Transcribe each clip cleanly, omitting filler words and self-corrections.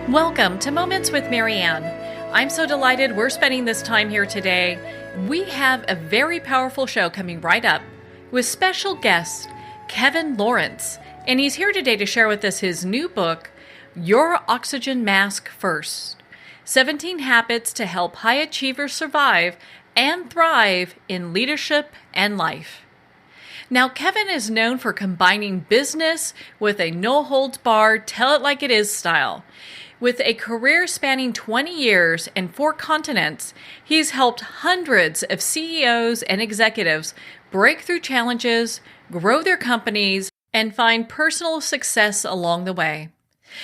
Welcome to Moments with Marianne. I'm so delighted we're spending this time here today. We have a very powerful show coming right up with special guest Kevin Lawrence, and he's here today to share with us his new book, Your Oxygen Mask First: 17 Habits to Help High Achievers Survive and Thrive in Leadership and Life. Now, Kevin is known for combining business with a no-holds-barred, tell-it-like-it-is style. With a career spanning 20 years and 4 continents, he's helped hundreds of CEOs and executives break through challenges, grow their companies, and find personal success along the way.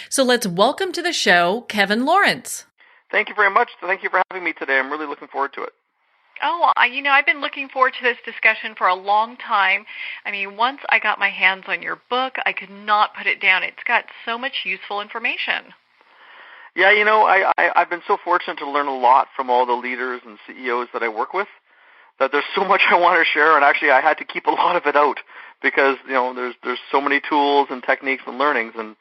So let's welcome to the show, Kevin Lawrence. Thank you very much. Thank you for having me today. I'm really looking forward to it. I've been looking forward to this discussion for a long time. Once I got my hands on your book, I could not put it down. It's got so much useful information. Yeah, I've been so fortunate to learn a lot from all the leaders and CEOs that I work with, that there's so much I want to share, and actually I had to keep a lot of it out because, there's so many tools and techniques and learnings, but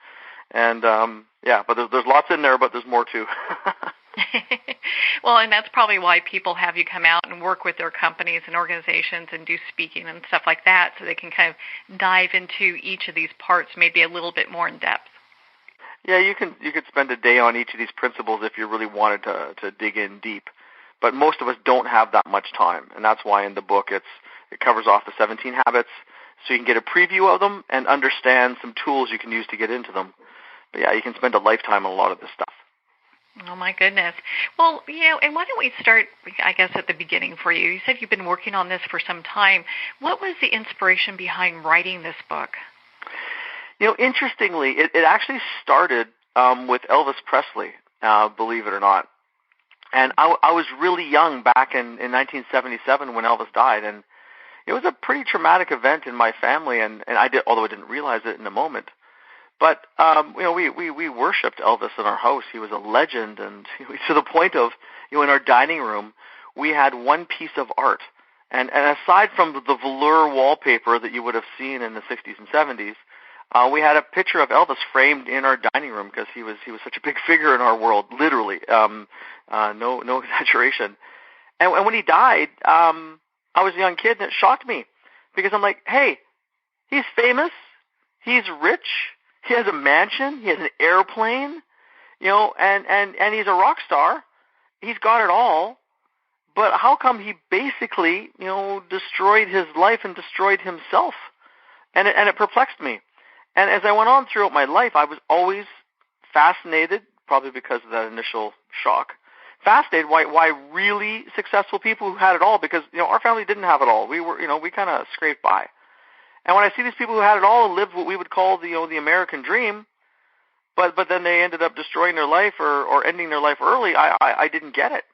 there's lots in there, but there's more too. Well, and that's probably why people have you come out and work with their companies and organizations and do speaking and stuff like that, so they can kind of dive into each of these parts maybe a little bit more in depth. Yeah, you could spend a day on each of these principles if you really wanted to dig in deep. But most of us don't have that much time, and that's why in the book it covers off the 17 habits, so you can get a preview of them and understand some tools you can use to get into them. But yeah, you can spend a lifetime on a lot of this stuff. Oh, my goodness. Well, and why don't we start, I guess, at the beginning for you. You said you've been working on this for some time. What was the inspiration behind writing this book? Interestingly, it actually started with Elvis Presley, believe it or not. And I was really young back in 1977 when Elvis died, and it was a pretty traumatic event in my family, and although I didn't realize it in the moment. But we worshipped Elvis in our house. He was a legend, and to the point of in our dining room we had one piece of art, and aside from the velour wallpaper that you would have seen in the 60s and 70s, we had a picture of Elvis framed in our dining room because he was such a big figure in our world, literally, no exaggeration. And when he died, I was a young kid, and it shocked me because I'm like, hey, he's famous, he's rich. He has a mansion. He has an airplane, and he's a rock star. He's got it all. But how come he basically, destroyed his life and destroyed himself? And it perplexed me. And as I went on throughout my life, I was always fascinated, probably because of that initial shock, fascinated why really successful people who had it all, because, our family didn't have it all. We were, we kind of scraped by. And when I see these people who had it all and lived what we would call the American dream, but then they ended up destroying their life or ending their life early, I didn't get it.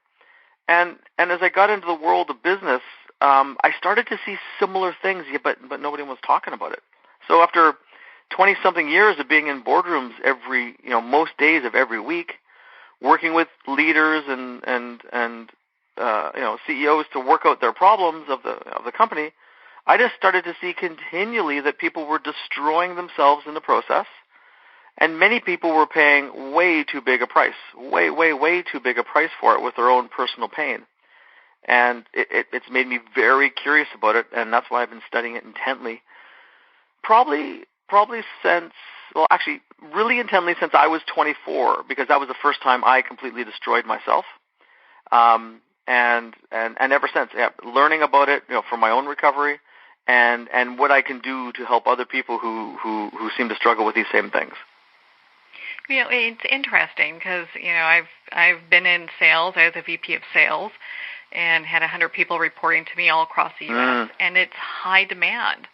And as I got into the world of business, I started to see similar things, but nobody was talking about it. So after 20-something years of being in boardrooms most days of every week, working with leaders and CEOs to work out their problems of the company, I just started to see continually that people were destroying themselves in the process, and many people were paying way too big a price, way too big a price for it with their own personal pain. And it's made me very curious about it, and that's why I've been studying it intently. Probably since, really intently since I was 24, because that was the first time I completely destroyed myself. And ever since, learning about it, for my own recovery, and what I can do to help other people who seem to struggle with these same things. It's interesting because, I've been in sales. I was a VP of sales and had 100 people reporting to me all across the U.S., and it's high demand.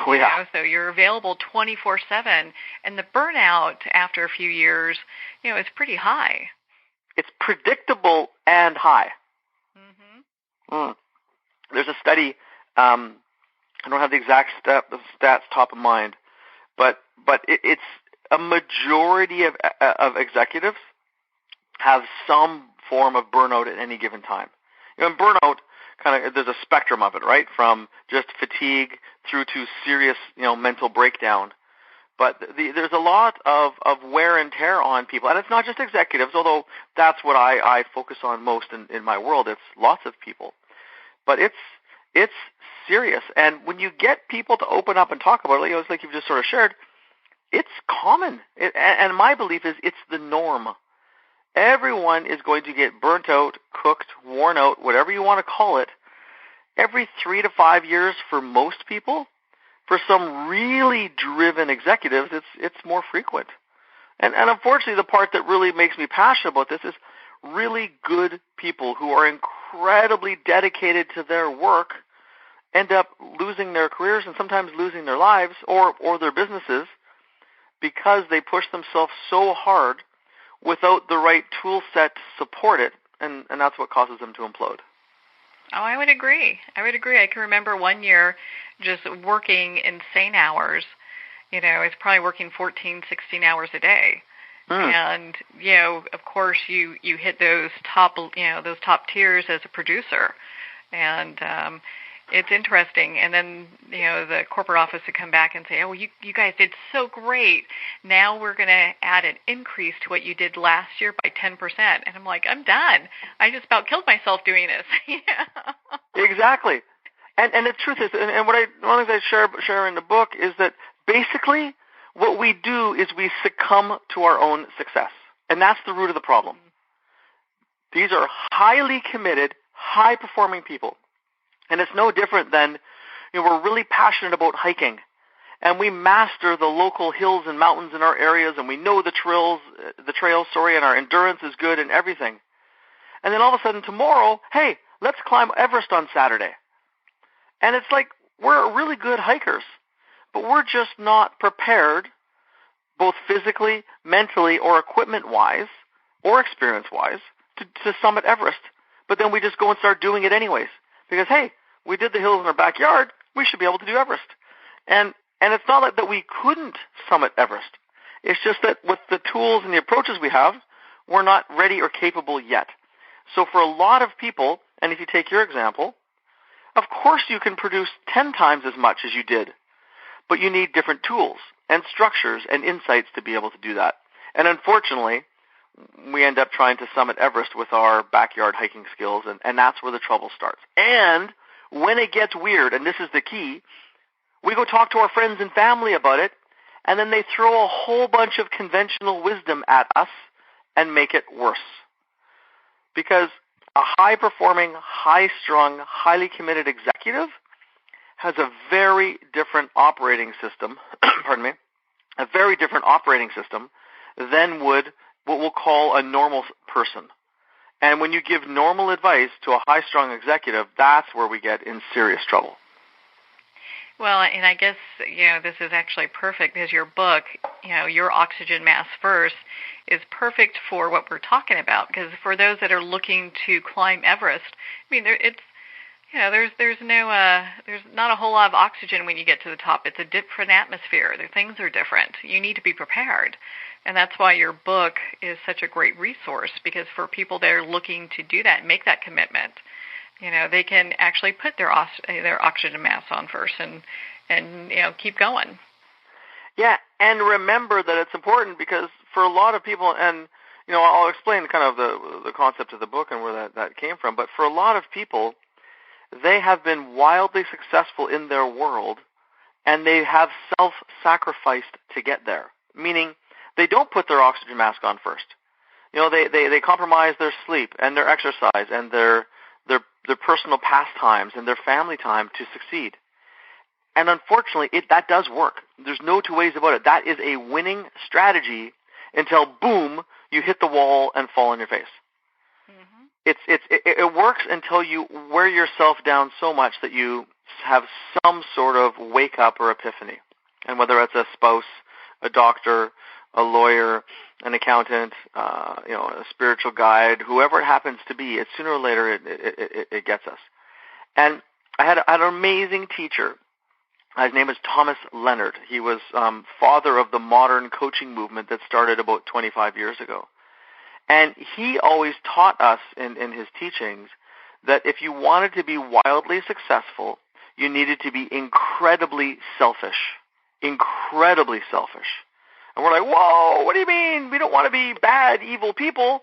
Oh, yeah. So you're available 24/7, and the burnout after a few years, is pretty high. It's predictable and high. Mm-hmm. There's a study, I don't have the exact stats top of mind, but it's a majority of executives have some form of burnout at any given time. And burnout, there's a spectrum of it, right? From just fatigue through to serious, mental breakdown. But there's a lot of wear and tear on people, and it's not just executives, although that's what I focus on most in my world. It's lots of people. But it's serious. And when you get people to open up and talk about it, it's like you've just sort of shared, it's common. And my belief is it's the norm. Everyone is going to get burnt out, cooked, worn out, whatever you want to call it, every 3 to 5 years for most people. For some really driven executives, it's more frequent. And unfortunately, the part that really makes me passionate about this is really good people who are incredibly dedicated to their work end up losing their careers and sometimes losing their lives or their businesses because they push themselves so hard without the right tool set to support it, and that's what causes them to implode. Oh, I would agree. I can remember one year just working insane hours. I was probably working 14, 16 hours a day. And, of course, you hit those top tiers as a producer. And it's interesting. And then, the corporate office would come back and say, oh, you guys did so great. Now we're going to add an increase to what you did last year by 10%. And I'm like, I'm done. I just about killed myself doing this. Exactly. And the truth is, and one of the things I share in the book is that basically what we do is we succumb to our own success. And that's the root of the problem. These are highly committed, high-performing people. And it's no different than, we're really passionate about hiking. And we master the local hills and mountains in our areas, and we know the trails, and our endurance is good and everything. And then all of a sudden tomorrow, hey, let's climb Everest on Saturday. And it's like we're really good hikers, but we're just not prepared, both physically, mentally, or equipment-wise, or experience-wise, to summit Everest. But then we just go and start doing it anyways. Because, hey, we did the hills in our backyard, we should be able to do Everest. And it's not like that we couldn't summit Everest. It's just that with the tools and the approaches we have, we're not ready or capable yet. So for a lot of people, and if you take your example, of course you can produce 10 times as much as you did, but you need different tools and structures and insights to be able to do that. And unfortunately, we end up trying to summit Everest with our backyard hiking skills, and that's where the trouble starts. And when it gets weird, and this is the key, we go talk to our friends and family about it, and then they throw a whole bunch of conventional wisdom at us and make it worse. Because a high-performing, high-strung, highly committed executive has a very different operating system, a very different operating system than would what we'll call a normal person. And when you give normal advice to a high-strung executive, that's where we get in serious trouble. Well, and I guess, this is actually perfect because your book, Your Oxygen Mask First, is perfect for what we're talking about. Because for those that are looking to climb Everest, there's not a whole lot of oxygen when you get to the top. It's a different atmosphere. Things are different. You need to be prepared. And that's why your book is such a great resource, because for people that are looking to do that, make that commitment, they can actually put their oxygen mask on first and keep going. Yeah, and remember that it's important because for a lot of people, and I'll explain kind of the concept of the book and where that came from, but for a lot of people, they have been wildly successful in their world, and they have self-sacrificed to get there, meaning they don't put their oxygen mask on first. They compromise their sleep and their exercise and their personal pastimes and their family time to succeed. And unfortunately, that does work. There's no two ways about it. That is a winning strategy until, boom, you hit the wall and fall on your face. Mm-hmm. It works until you wear yourself down so much that you have some sort of wake-up or epiphany. And whether it's a spouse, a doctor, a lawyer, an accountant, a spiritual guide, whoever it happens to be, sooner or later it gets us. And I had an amazing teacher. His name is Thomas Leonard. He was father of the modern coaching movement that started about 25 years ago. And he always taught us in his teachings that if you wanted to be wildly successful, you needed to be incredibly selfish incredibly selfish. And we're like, whoa, what do you mean? We don't want to be bad, evil people.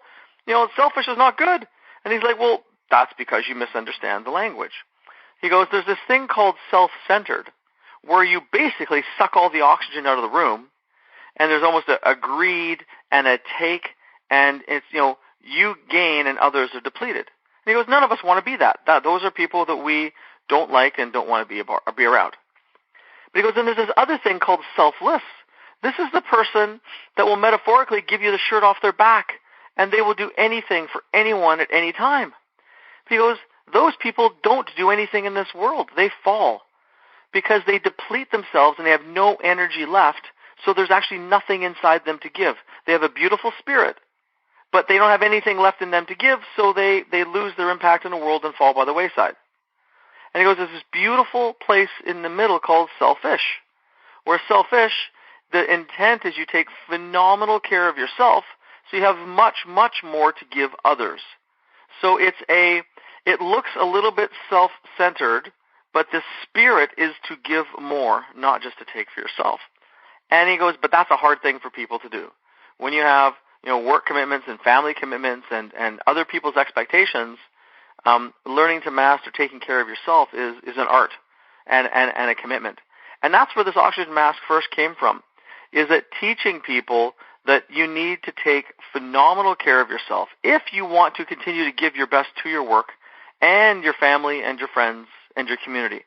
Selfish is not good. And he's like, well, that's because you misunderstand the language. He goes, there's this thing called self-centered, where you basically suck all the oxygen out of the room, and there's almost a greed and a take, and it's, you gain and others are depleted. And he goes, none of us want to be that. Those are people that we don't like and don't want to be around. But he goes, and there's this other thing called selfless. This is the person that will metaphorically give you the shirt off their back, and they will do anything for anyone at any time. But he goes, those people don't do anything in this world. They fall because they deplete themselves and they have no energy left, so there's actually nothing inside them to give. They have a beautiful spirit, but they don't have anything left in them to give, so they lose their impact in the world and fall by the wayside. And he goes, there's this beautiful place in the middle called selfish, where selfish, the intent is you take phenomenal care of yourself, so you have much, much more to give others. So it looks a little bit self-centered, but the spirit is to give more, not just to take for yourself. And he goes, but that's a hard thing for people to do. When you have, work commitments and family commitments and other people's expectations, learning to master taking care of yourself is an art and a commitment. And that's where this oxygen mask first came from, is that teaching people that you need to take phenomenal care of yourself if you want to continue to give your best to your work and your family and your friends and your community.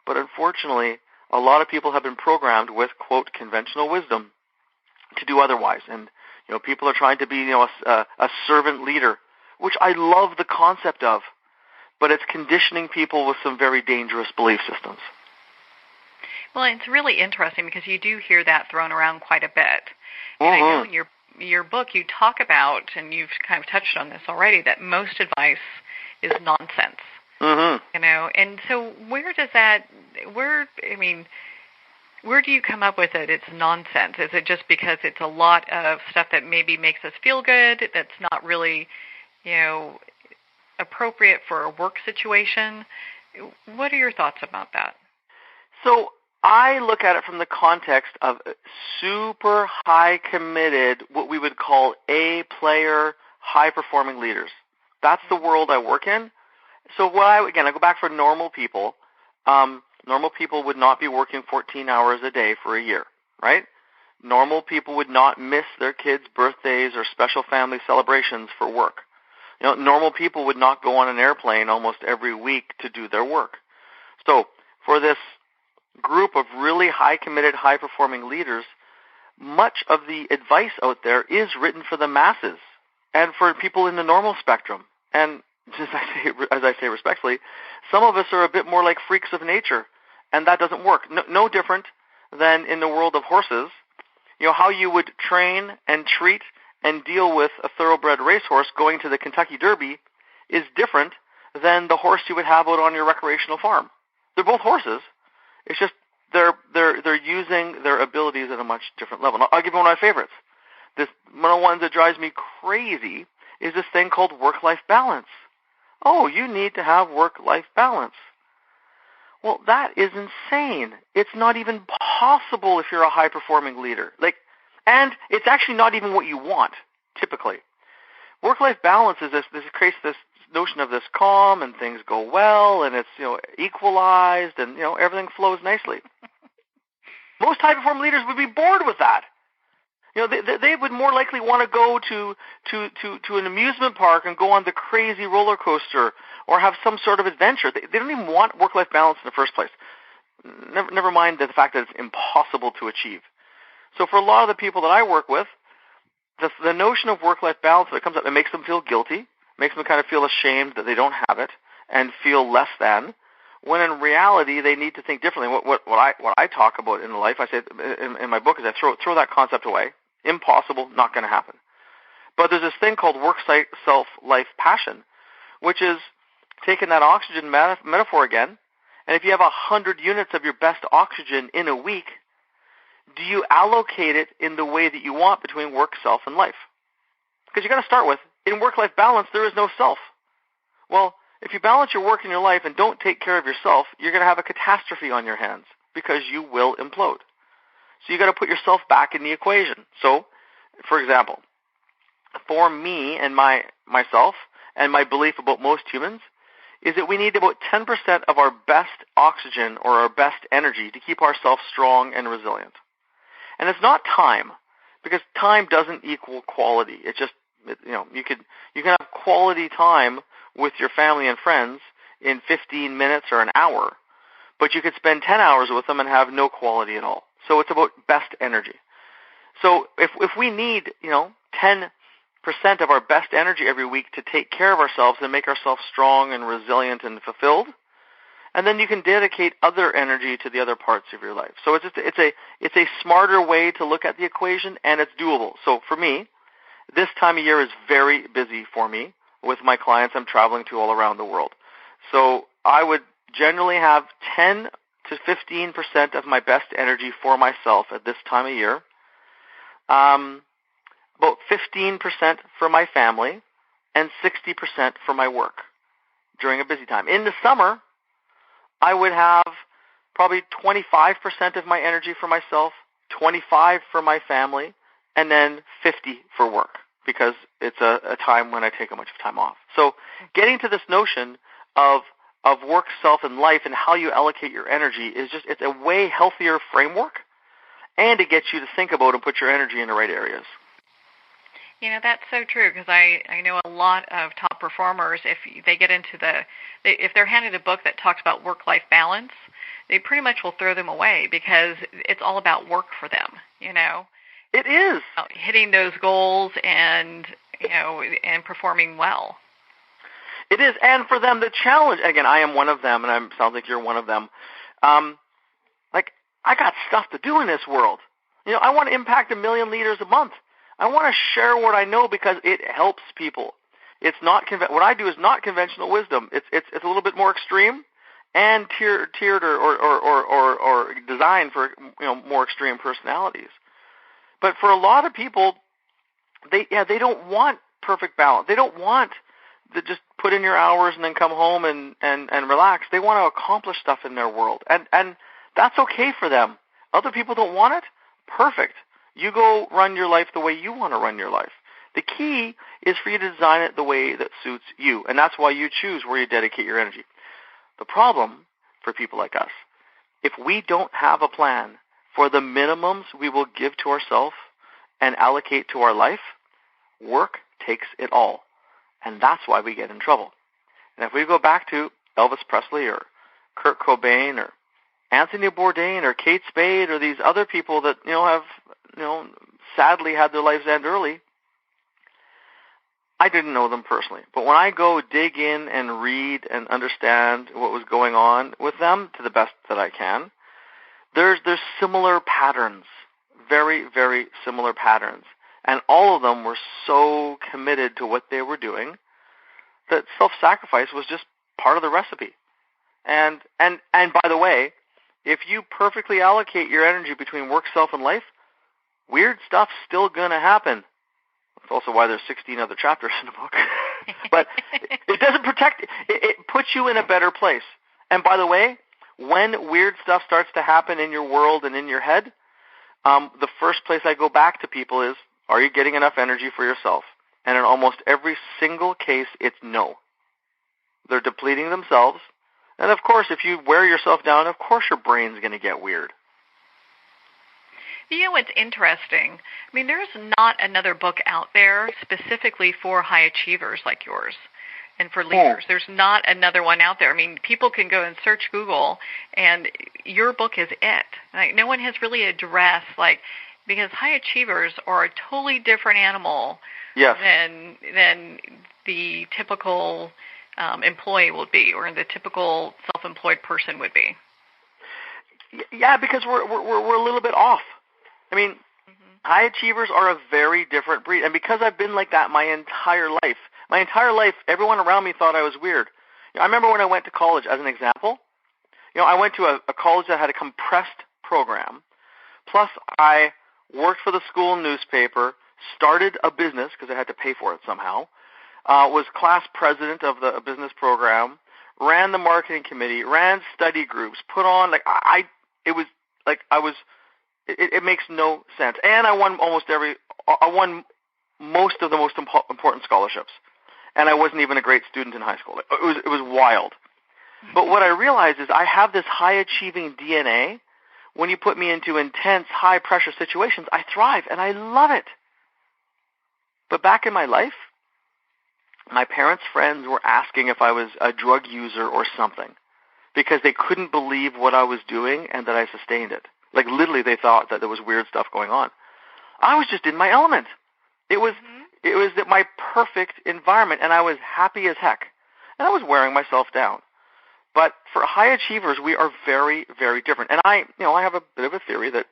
But unfortunately, a lot of people have been programmed with, quote, conventional wisdom to do otherwise. And, people are trying to be, a servant leader, which I love the concept of, but it's conditioning people with some very dangerous belief systems. Well, it's really interesting because you do hear that thrown around quite a bit. And Mm-hmm. I know in your book you talk about, and you've kind of touched on this already, that most advice is nonsense. Mm-hmm. And so where do you come up with it? It's nonsense. Is it just because it's a lot of stuff that maybe makes us feel good, that's not really, appropriate for a work situation? What are your thoughts about that? So I look at it from the context of super high committed, what we would call A-player, high-performing leaders. That's the world I work in. So I go back for normal people. Normal people would not be working 14 hours a day for a year, right? Normal people would not miss their kids' birthdays or special family celebrations for work. Normal people would not go on an airplane almost every week to do their work. So for this group of really high-committed, high-performing leaders, much of the advice out there is written for the masses and for people in the normal spectrum. And as I say respectfully, some of us are a bit more like freaks of nature, and that doesn't work. No different than in the world of horses. How you would train and treat and deal with a thoroughbred racehorse going to the Kentucky Derby is different than the horse you would have out on your recreational farm. They're both horses. It's just they're using their abilities at a much different level. I'll give you one of my favorites. One of the ones that drives me crazy is this thing called work-life balance. Oh, you need to have work-life balance. Well, that is insane. It's not even possible if you're a high-performing leader. And it's actually not even what you want, typically. Work-life balance is this creates this notion of this calm and things go well and it's, equalized and, everything flows nicely. Most high-performing leaders would be bored with that. They would more likely want to go to an amusement park and go on the crazy roller coaster or have some sort of adventure. They don't even want work-life balance in the first place. Never mind the fact that it's impossible to achieve. So for a lot of the people that I work with, the notion of work-life balance that comes up, it makes them feel guilty, makes them kind of feel ashamed that they don't have it and feel less than, when in reality they need to think differently. What I talk about in life, I say in my book, is I throw that concept away. Impossible, not going to happen. But there's this thing called work-self-life passion, which is taking that oxygen metaphor again, and if you have 100 units of your best oxygen in a week, do you allocate it in the way that you want between work, self, and life? Because you got to start with, in work-life balance, there is no self. Well, if you balance your work and your life and don't take care of yourself, you're going to have a catastrophe on your hands because you will implode. So you got to put yourself back in the equation. So, for example, for me and myself and my belief about most humans is that we need about 10% of our best oxygen or our best energy to keep ourselves strong and resilient. And it's not time, because time doesn't equal quality. It's just, you can have quality time with your family and friends in 15 minutes or an hour, but you could spend 10 hours with them and have no quality at all. So it's about best energy. So if we need, 10% of our best energy every week to take care of ourselves and make ourselves strong and resilient and fulfilled, and then you can dedicate other energy to the other parts of your life. So it's a smarter way to look at the equation, and it's doable. So for me, this time of year is very busy for me with my clients I'm traveling to all around the world. So I would generally have 10 to 15% of my best energy for myself at this time of year. About 15% for my family, and 60% for my work during a busy time. In the summer, I would have probably 25% of my energy for myself, 25% for my family, and then 50% for work, because it's a time when I take a bunch of time off. So getting to this notion of work, self, and life and how you allocate your energy is it's a way healthier framework, and it gets you to think about and put your energy in the right areas. That's so true, because I know a lot of top performers, if they get into if they're handed a book that talks about work-life balance, they pretty much will throw them away, because it's all about work for them, It is. Hitting those goals and performing well. It is, and for them, the challenge, again, I am one of them, and it sounds like you're one of them, I got stuff to do in this world. I want to impact 1 million liters a month. I want to share what I know because it helps people. It's not what I do is not conventional wisdom. It's a little bit more extreme and tiered or designed for more extreme personalities. But for a lot of people, they don't want perfect balance. They don't want to just put in your hours and then come home and relax. They want to accomplish stuff in their world, and that's okay for them. Other people don't want it. Perfect. You go run your life the way you want to run your life. The key is for you to design it the way that suits you, and that's why you choose where you dedicate your energy. The problem for people like us, if we don't have a plan for the minimums we will give to ourselves and allocate to our life, work takes it all, and that's why we get in trouble. And if we go back to Elvis Presley or Kurt Cobain or Anthony Bourdain or Kate Spade or these other people that have sadly had their lives end early, I didn't know them personally. But when I go dig in and read and understand what was going on with them to the best that I can, there's similar patterns, very, very similar patterns. And all of them were so committed to what they were doing that self-sacrifice was just part of the recipe. And by the way, if you perfectly allocate your energy between work, self, and life, weird stuff's still going to happen. That's also why there's 16 other chapters in the book. But it doesn't protect, it puts you in a better place. And by the way, when weird stuff starts to happen in your world and in your head, the first place I go back to people is, are you getting enough energy for yourself? And in almost every single case, it's no. They're depleting themselves. And of course, if you wear yourself down, of course your brain's going to get weird. What's interesting? I mean, there's not another book out there specifically for high achievers like yours and for leaders. There's not another one out there. I mean, people can go and search Google, and your book is it. Like, no one has really addressed, because high achievers are a totally different animal than the typical employee would be, or the typical self-employed person would be. Yeah, because we're a little bit off. I mean, high achievers are a very different breed. And because I've been like that my entire life, everyone around me thought I was weird. I remember when I went to college, as an example, I went to a college that had a compressed program. Plus, I worked for the school newspaper, started a business because I had to pay for it somehow, was class president of the business program, ran the marketing committee, ran study groups, put on, It makes no sense. And I won most of the most important scholarships. And I wasn't even a great student in high school. It was wild. But what I realized is I have this high-achieving DNA. When you put me into intense, high-pressure situations, I thrive, and I love it. But back in my life, my parents' friends were asking if I was a drug user or something because they couldn't believe what I was doing and that I sustained it. Like, literally, they thought that there was weird stuff going on. I was just in my element. It was my perfect environment, and I was happy as heck. And I was wearing myself down. But for high achievers, we are very, very different. And I have a bit of a theory that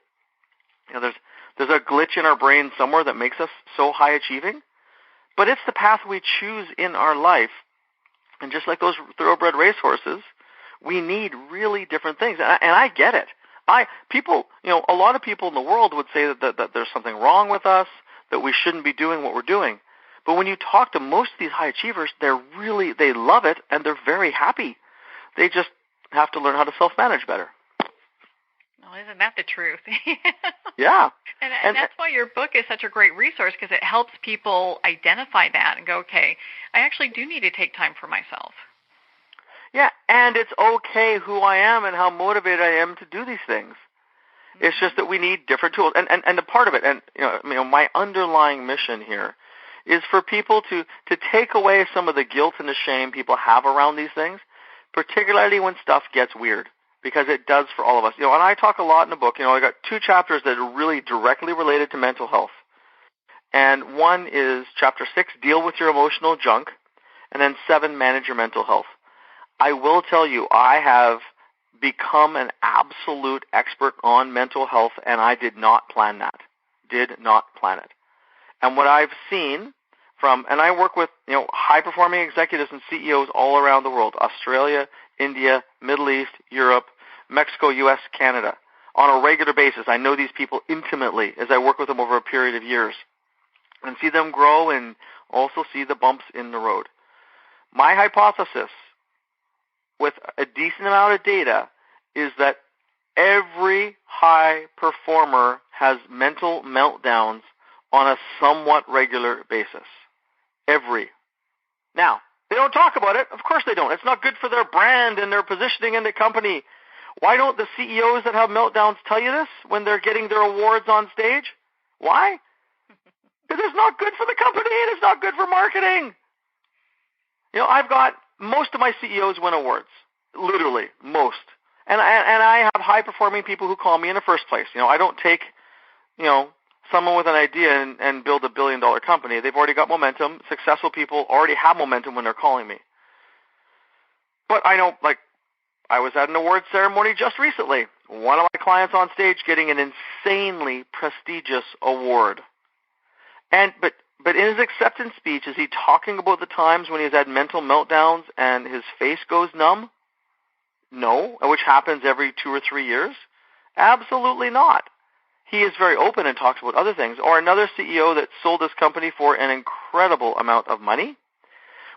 there's a glitch in our brain somewhere that makes us so high achieving. But it's the path we choose in our life. And just like those thoroughbred racehorses, we need really different things. And I get it. A lot of people in the world would say that there's something wrong with us, that we shouldn't be doing what we're doing. But when you talk to most of these high achievers, they love it and they're very happy. They just have to learn how to self-manage better. Well, isn't that the truth? Yeah. And that's why your book is such a great resource, because it helps people identify that and go, okay, I actually do need to take time for myself. Yeah, and it's okay who I am and how motivated I am to do these things. Mm-hmm. It's just that we need different tools. And a part of it, and my underlying mission here is for people to take away some of the guilt and the shame people have around these things, particularly when stuff gets weird, because it does for all of us. And I talk a lot in the book. I got 2 chapters that are really directly related to mental health. And one is chapter 6, Deal with Your Emotional Junk, and then 7, Manage Your Mental Health. I will tell you, I have become an absolute expert on mental health, and I did not plan that. Did not plan it. And what I've seen and I work with, high-performing executives and CEOs all around the world, Australia, India, Middle East, Europe, Mexico, U.S., Canada, on a regular basis. I know these people intimately as I work with them over a period of years and see them grow and also see the bumps in the road. My hypothesis, with a decent amount of data, is that every high performer has mental meltdowns on a somewhat regular basis. Every. Now, they don't talk about it. Of course they don't. It's not good for their brand and their positioning in the company. Why don't the CEOs that have meltdowns tell you this when they're getting their awards on stage? Why? Because it's not good for the company and it's not good for marketing. I've got most of my CEOs win awards. Literally, most. And I have high-performing people who call me in the first place. I don't take, someone with an idea and build $1 billion company. They've already got momentum. Successful people already have momentum when they're calling me. But I know, I was at an award ceremony just recently. One of my clients on stage getting an insanely prestigious award. But in his acceptance speech, is he talking about the times when he's had mental meltdowns and his face goes numb? No, which happens every 2 or 3 years? Absolutely not. He is very open and talks about other things. Or another CEO that sold his company for an incredible amount of money.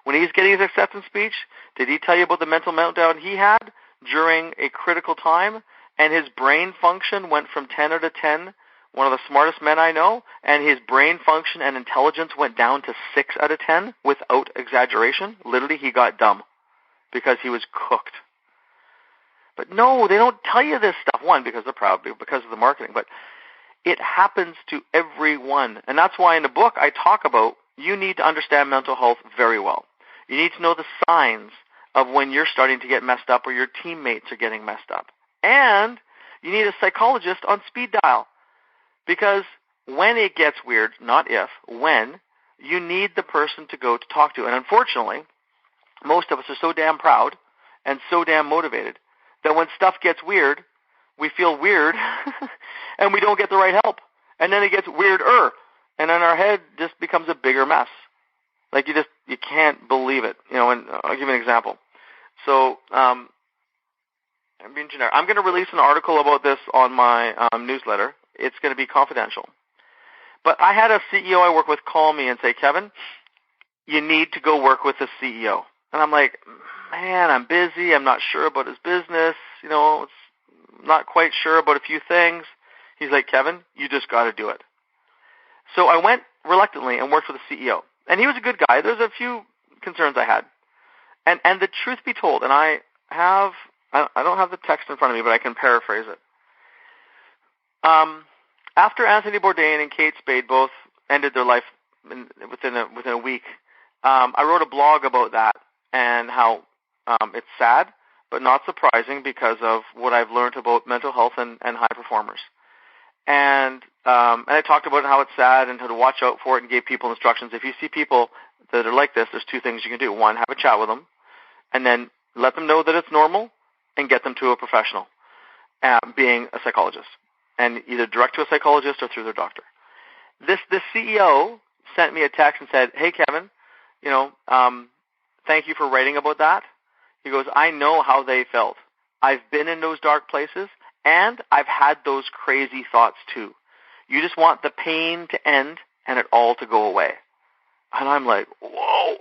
When he's getting his acceptance speech, did he tell you about the mental meltdown he had during a critical time? And his brain function went from 10 out of 10, one of the smartest men I know, and his brain function and intelligence went down to 6 out of 10 without exaggeration. Literally, he got dumb because he was cooked. But no, they don't tell you this stuff. One, because they're proud, because of the marketing. But it happens to everyone. And that's why in the book I talk about you need to understand mental health very well. You need to know the signs of when you're starting to get messed up or your teammates are getting messed up. And you need a psychologist on speed dial. Because when it gets weird, not if, when, you need the person to go to talk to. And unfortunately, most of us are so damn proud and so damn motivated that when stuff gets weird, we feel weird and we don't get the right help. And then it gets weirder. And then our head just becomes a bigger mess. You can't believe it. And I'll give you an example. So, I'm being generic. I'm going to release an article about this on my newsletter. It's going to be confidential. But I had a CEO I work with call me and say, Kevin, you need to go work with the CEO. And I'm like, man, I'm busy. I'm not sure about his business. It's not quite sure about a few things. He's like, Kevin, you just got to do it. So I went reluctantly and worked with the CEO. And he was a good guy. There's a few concerns I had. And the truth be told, and I don't have the text in front of me, but I can paraphrase it. After Anthony Bourdain and Kate Spade both ended their life within a week, I wrote a blog about that and how it's sad, but not surprising because of what I've learned about mental health and high performers. And I talked about how it's sad and how to watch out for it and gave people instructions. If you see people that are like this, there's two things you can do. One, have a chat with them, and then let them know that it's normal and get them to a professional, being a psychologist, and either direct to a psychologist or through their doctor. This CEO sent me a text and said, hey, Kevin, thank you for writing about that. He goes, I know how they felt. I've been in those dark places, and I've had those crazy thoughts too. You just want the pain to end and it all to go away. And I'm like, whoa.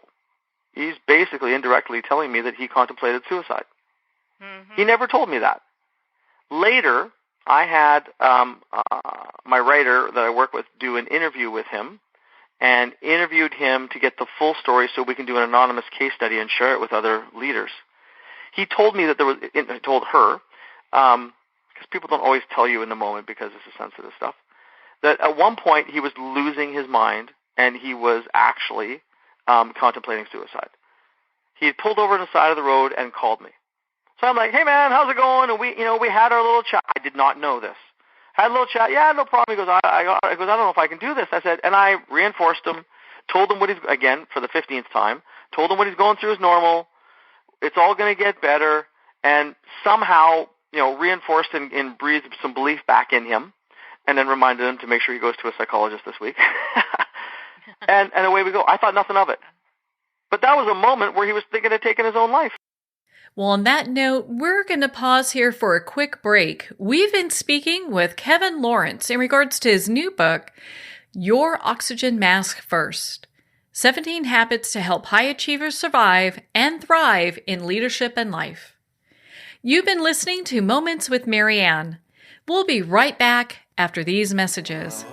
He's basically indirectly telling me that he contemplated suicide. Mm-hmm. He never told me that. Later, I had my writer that I work with do an interview with him and interviewed him to get the full story so we can do an anonymous case study and share it with other leaders. He told me that I told her, because people don't always tell you in the moment because this is sensitive stuff, that at one point he was losing his mind and he was actually contemplating suicide. He had pulled over to the side of the road and called me. So I'm like, hey man, how's it going? And we had our little chat. I did not know this. Had a little chat. Yeah, no problem. He goes, I don't know if I can do this. I said, and I reinforced him, told him what he's, again, for the 15th time, told him what he's going through is normal. It's all going to get better. And somehow, reinforced and breathed some belief back in him, and then reminded him to make sure he goes to a psychologist this week. and away we go. I thought nothing of it. But that was a moment where he was thinking of taking his own life. Well, on that note, we're going to pause here for a quick break. We've been speaking with Kevin Lawrence in regards to his new book, Your Oxygen Mask First: 17 Habits to Help High Achievers Survive and Thrive in Leadership and Life. You've been listening to Moments with Marianne. We'll be right back after these messages.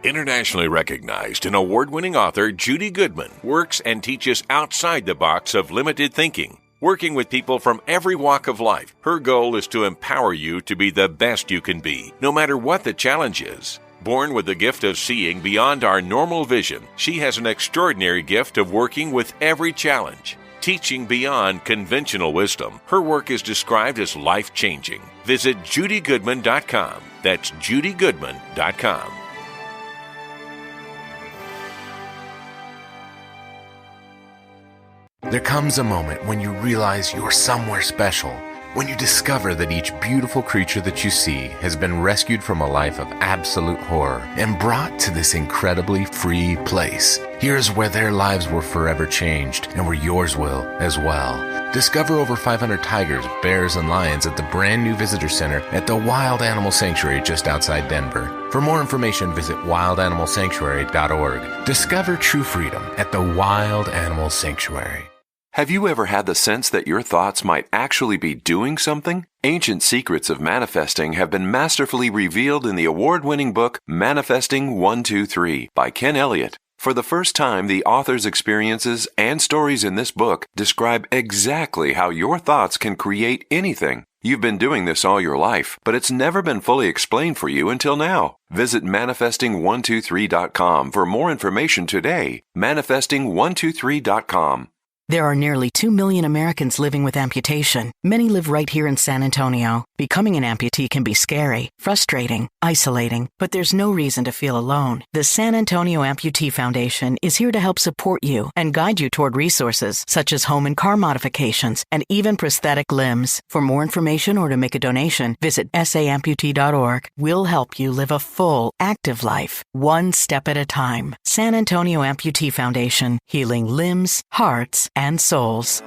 Internationally recognized and award-winning author Judy Goodman works and teaches outside the box of limited thinking. Working with people from every walk of life, her goal is to empower you to be the best you can be, no matter what the challenge is. Born with the gift of seeing beyond our normal vision, she has an extraordinary gift of working with every challenge. Teaching beyond conventional wisdom, her work is described as life-changing. Visit judygoodman.com. That's judygoodman.com. There comes a moment when you realize you're somewhere special, when you discover that each beautiful creature that you see has been rescued from a life of absolute horror and brought to this incredibly free place. Here's where their lives were forever changed and where yours will as well. Discover over 500 tigers, bears, and lions at the brand new visitor center at the Wild Animal Sanctuary just outside Denver. For more information, visit wildanimalsanctuary.org. Discover true freedom at the Wild Animal Sanctuary. Have you ever had the sense that your thoughts might actually be doing something? Ancient secrets of manifesting have been masterfully revealed in the award-winning book Manifesting 1-2-3 by Ken Elliott. For the first time, the author's experiences and stories in this book describe exactly how your thoughts can create anything. You've been doing this all your life, but it's never been fully explained for you until now. Visit manifesting123.com for more information today. Manifesting123.com. There are nearly 2 million Americans living with amputation. Many live right here in San Antonio. Becoming an amputee can be scary, frustrating, isolating, but there's no reason to feel alone. The San Antonio Amputee Foundation is here to help support you and guide you toward resources such as home and car modifications and even prosthetic limbs. For more information or to make a donation, visit saamputee.org. We'll help you live a full, active life, one step at a time. San Antonio Amputee Foundation, healing limbs, hearts, and souls.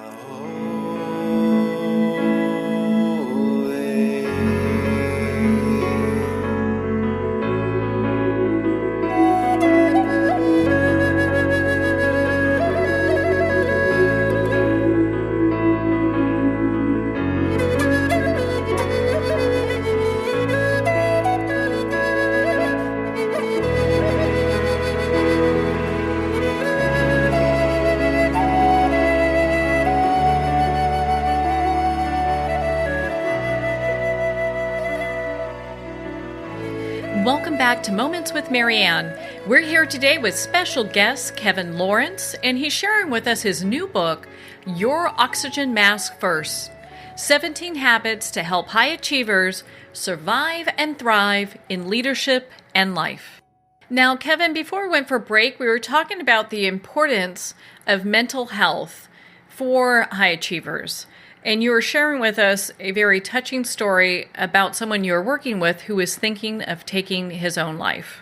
Welcome back to Moments with Marianne. We're here today with special guest Kevin Lawrence, and he's sharing with us his new book, Your Oxygen Mask First: 17 Habits to Help High Achievers Survive and Thrive in Leadership and Life. Now, Kevin, before we went for break, we were talking about the importance of mental health for high achievers. And you were sharing with us a very touching story about someone you were working with who was thinking of taking his own life.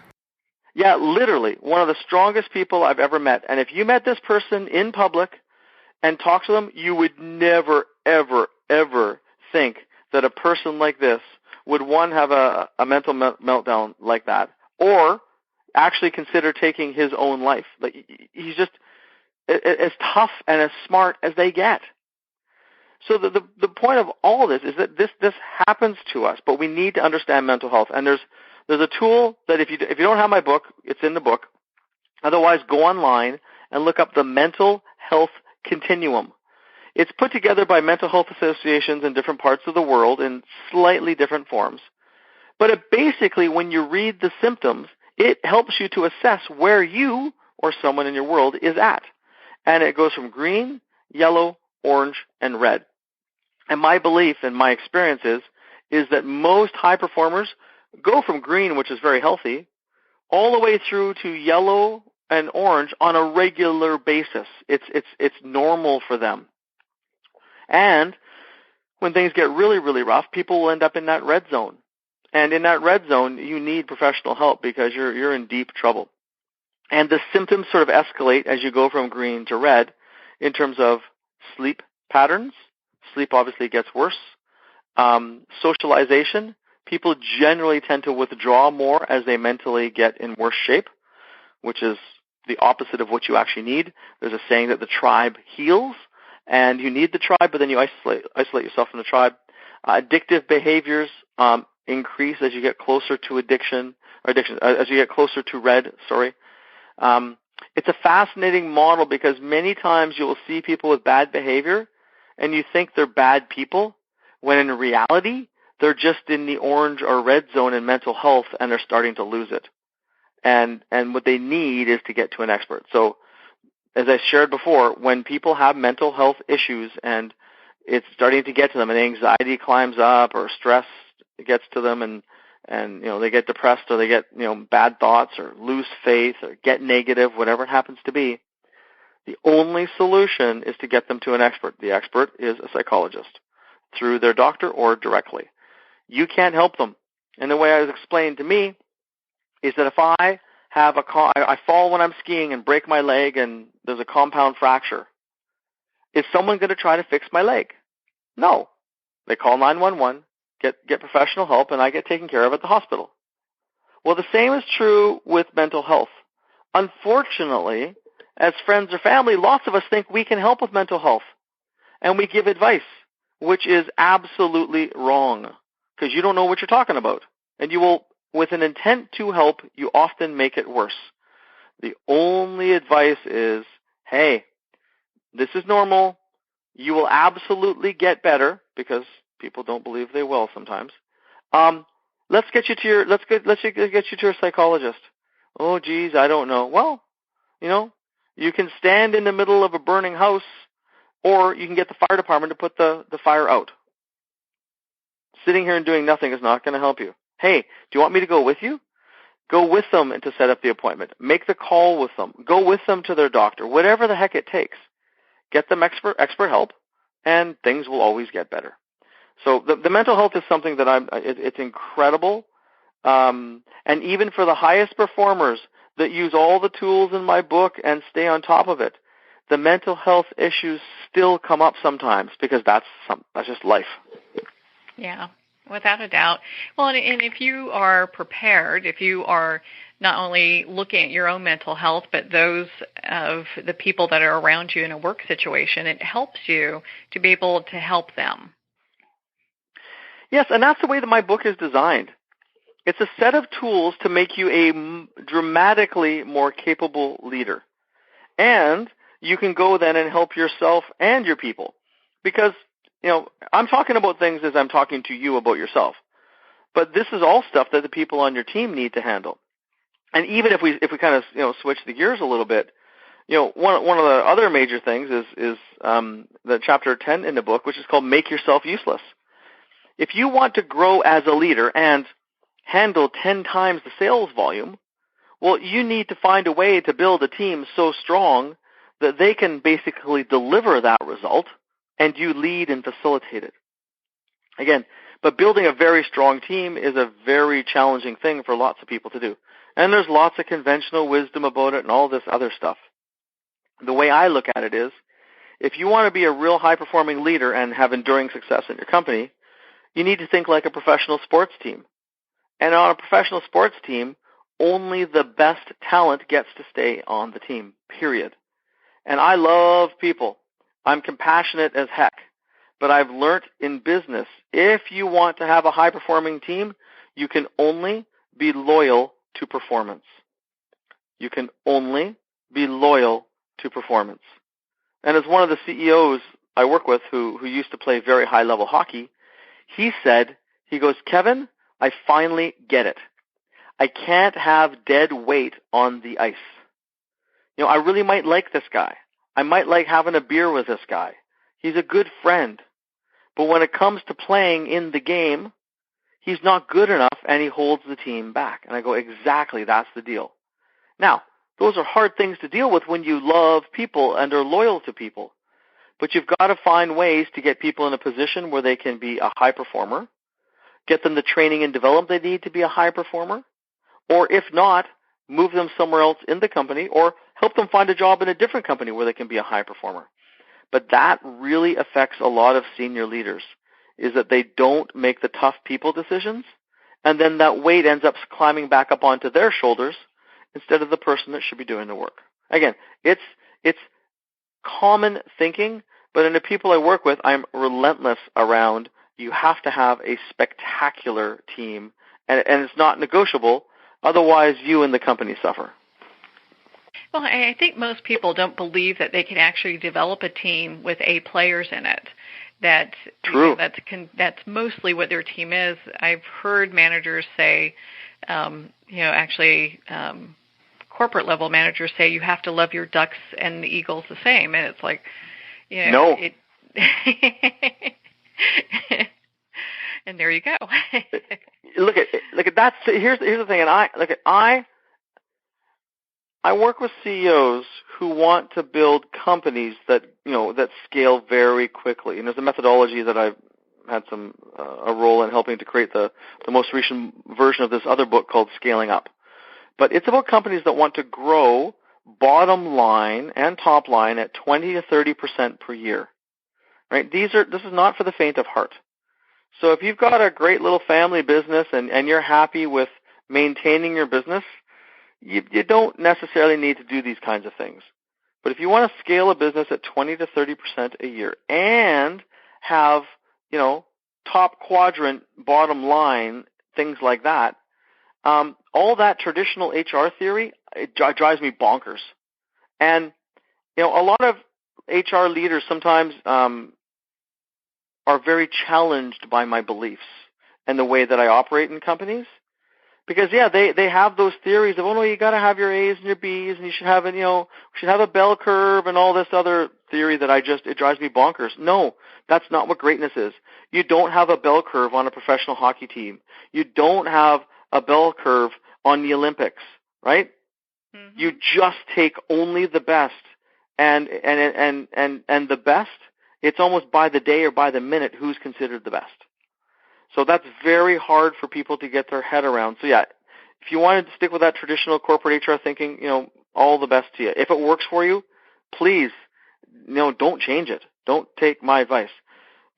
Yeah, literally, one of the strongest people I've ever met. And if you met this person in public and talked to them, you would never, ever, ever think that a person like this would, one, have a mental meltdown like that, or actually consider taking his own life. Like, he's just as tough and as smart as they get. So the point of all of this is that this happens to us, but we need to understand mental health. And there's a tool that if you don't have my book, it's in the book. Otherwise, go online and look up the Mental Health Continuum. It's put together by mental health associations in different parts of the world in slightly different forms. But it basically, when you read the symptoms, it helps you to assess where you or someone in your world is at. And it goes from green, yellow, orange, and red. And my belief and my experience is that most high performers go from green, which is very healthy, all the way through to yellow and orange on a regular basis. It's normal for them. And when things get really, really rough, people will end up in that red zone. And in that red zone, you need professional help because you're in deep trouble. And the symptoms sort of escalate as you go from green to red in terms of sleep patterns. Sleep obviously gets worse. Socialization. People generally tend to withdraw more as they mentally get in worse shape, which is the opposite of what you actually need. There's a saying that the tribe heals, and you need the tribe, but then you isolate yourself from the tribe. Addictive behaviors increase as you get closer to as you get closer to red. It's a fascinating model because many times you will see people with bad behavior and you think they're bad people, when in reality, they're just in the orange or red zone in mental health and they're starting to lose it. And what they need is to get to an expert. So as I shared before, when people have mental health issues and it's starting to get to them and anxiety climbs up or stress gets to them and they get depressed or they get bad thoughts or lose faith or get negative, whatever it happens to be, the only solution is to get them to an expert. The expert is a psychologist through their doctor or directly. You can't help them. And the way it was explained to me is that if I have I fall when I'm skiing and break my leg and there's a compound fracture, is someone going to try to fix my leg? No. They call 911, get professional help, and I get taken care of at the hospital. Well, the same is true with mental health. Unfortunately, as friends or family, lots of us think we can help with mental health, and we give advice, which is absolutely wrong because you don't know what you're talking about, and you will, with an intent to help, you often make it worse. The only advice is, hey, this is normal. You will absolutely get better because people don't believe they will sometimes. Let's get you to a psychologist. Oh, geez, I don't know. Well, you can stand in the middle of a burning house, or you can get the fire department to put the fire out. Sitting here and doing nothing is not going to help you. Hey, do you want me to go with you? Go with them and to set up the appointment. Make the call with them. Go with them to their doctor. Whatever the heck it takes. Get them expert help, and things will always get better. So the mental health is something that it's incredible. And even for the highest performers that use all the tools in my book and stay on top of it, the mental health issues still come up sometimes because that's just life. Yeah, without a doubt. Well, and if you are prepared, if you are not only looking at your own mental health, but those of the people that are around you in a work situation, it helps you to be able to help them. Yes, and that's the way that my book is designed. It's a set of tools to make you a dramatically more capable leader. And you can go then and help yourself and your people. Because, I'm talking about things as I'm talking to you about yourself. But this is all stuff that the people on your team need to handle. And even if we kind of switch the gears a little bit, one of the other major things is the chapter 10 in the book, which is called Make Yourself Useless. If you want to grow as a leader and handle 10 times the sales volume, well, you need to find a way to build a team so strong that they can basically deliver that result, and you lead and facilitate it. Again, but building a very strong team is a very challenging thing for lots of people to do. And there's lots of conventional wisdom about it and all this other stuff. The way I look at it is, if you want to be a real high-performing leader and have enduring success in your company, you need to think like a professional sports team. And on a professional sports team, only the best talent gets to stay on the team, period. And I love people. I'm compassionate as heck. But I've learned in business, if you want to have a high-performing team, you can only be loyal to performance. You can only be loyal to performance. And as one of the CEOs I work with who used to play very high-level hockey, he goes, Kevin, I finally get it. I can't have dead weight on the ice. I really might like this guy. I might like having a beer with this guy. He's a good friend. But when it comes to playing in the game, he's not good enough and he holds the team back. And I go, exactly, that's the deal. Now, those are hard things to deal with when you love people and are loyal to people. But you've got to find ways to get people in a position where they can be a high performer, get them the training and development they need to be a high performer, or if not, move them somewhere else in the company or help them find a job in a different company where they can be a high performer. But that really affects a lot of senior leaders, is that they don't make the tough people decisions, and then that weight ends up climbing back up onto their shoulders instead of the person that should be doing the work. Again, it's common thinking, but in the people I work with, I'm relentless around you have to have a spectacular team, and it's not negotiable. Otherwise, you and the company suffer. Well, I think most people don't believe that they can actually develop a team with A players in it. True. That's mostly what their team is. I've heard managers say, corporate level managers say you have to love your Ducks and the Eagles the same, and it's like, no. And there you go. Look at that. Here's the thing, and I work with CEOs who want to build companies that scale very quickly, and there's a methodology that I've had a role in helping to create the most recent version of this other book called Scaling Up. But it's about companies that want to grow bottom line and top line at 20 to 30% per year. Right? This is not for the faint of heart. So if you've got a great little family business and you're happy with maintaining your business, you don't necessarily need to do these kinds of things. But if you want to scale a business at 20 to 30% a year and have, top quadrant bottom line, things like that, all that traditional HR theory, it drives me bonkers. And, a lot of HR leaders sometimes are very challenged by my beliefs and the way that I operate in companies. Because they have those theories of, you got to have your A's and your B's, and you should have a bell curve and all this other theory that it drives me bonkers. No, that's not what greatness is. You don't have a bell curve on a professional hockey team. You don't have a bell curve on the Olympics, right? Mm-hmm. You just take only the best, and the best. It's almost by the day or by the minute who's considered the best. So that's very hard for people to get their head around. So if you wanted to stick with that traditional corporate HR thinking, all the best to you. If it works for you, please, don't change it. Don't take my advice.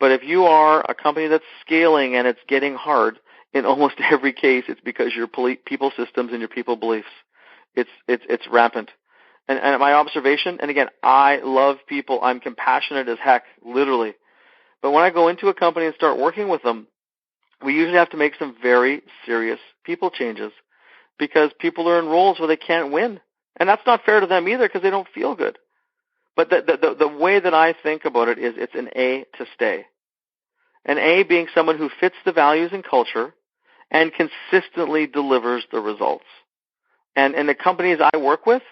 But if you are a company that's scaling and it's getting hard, in almost every case, it's because your people systems and your people beliefs, it's rampant. And my observation, and again, I love people. I'm compassionate as heck, literally. But when I go into a company and start working with them, we usually have to make some very serious people changes because people are in roles where they can't win. And that's not fair to them either because they don't feel good. But the way that I think about it is it's an A to stay. An A being someone who fits the values and culture and consistently delivers the results. And in the companies I work with,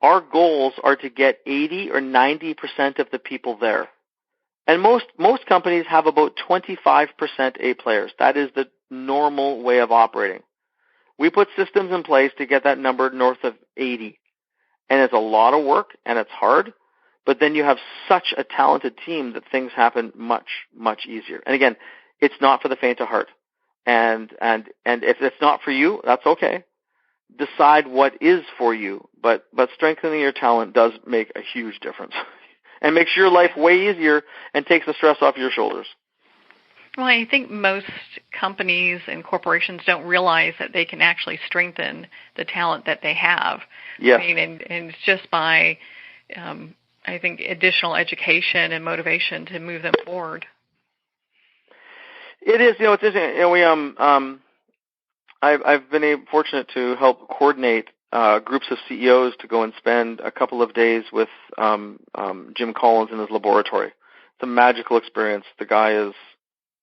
our goals are to get 80 or 90% of the people there. And most companies have about 25% A players. That is the normal way of operating. We put systems in place to get that number north of 80. And it's a lot of work and it's hard, but then you have such a talented team that things happen much, much easier. And again, it's not for the faint of heart. And if it's not for you, that's okay. Decide what is for you, but strengthening your talent does make a huge difference and makes your life way easier and takes the stress off your shoulders. Well, I think most companies and corporations don't realize that they can actually strengthen the talent that they have. Yes. I mean, and it's just by, I think, additional education and motivation to move them forward. It is, it's interesting. I've been fortunate to help coordinate groups of CEOs to go and spend a couple of days with Jim Collins in his laboratory. It's a magical experience. The guy is